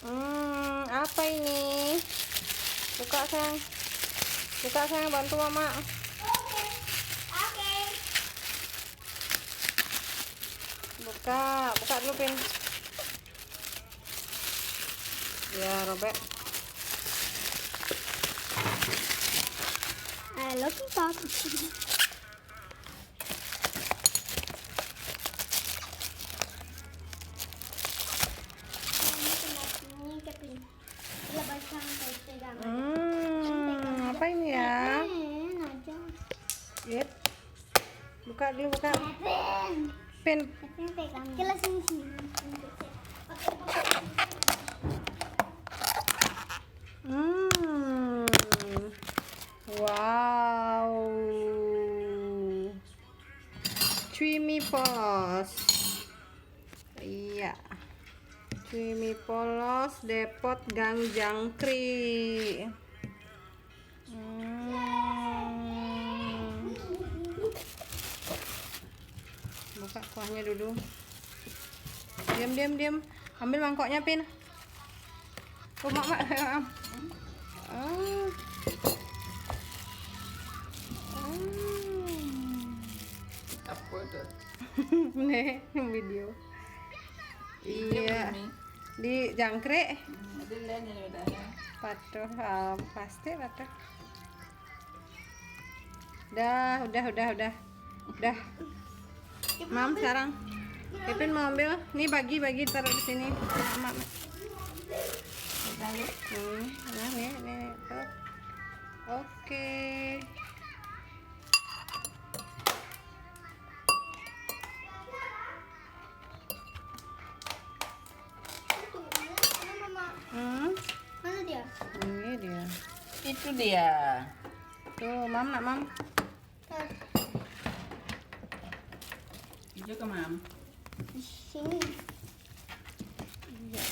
Apa ini? Buka sayang. Buka sayang, bantu mama. Oke. Buka dulu Pin. Ya, robek. I love you, Papa. Apa ini ya? Lihat. Buka dulu, buka. Pin. Kita sini. Wow. Creamy polos. Iya. Creamy polos Depot Gang Jangkrik. Buka kuahnya dulu. Diam. Ambil mangkoknya, Pin. Oh, mak. Apa itu? Nih, video. Iya. Di jangkrik. Ada lain yang udah. Patuh, pasti patuh. Udah. Mam sekarang. Kevin mau ambil. Nih bagi taruh di sini. Mama. Nah, nih. Tuh. Oke. Mana dia? Ini dia. Itu dia. Tuh, Mam. Hijau ke mam. Di sini. Iya.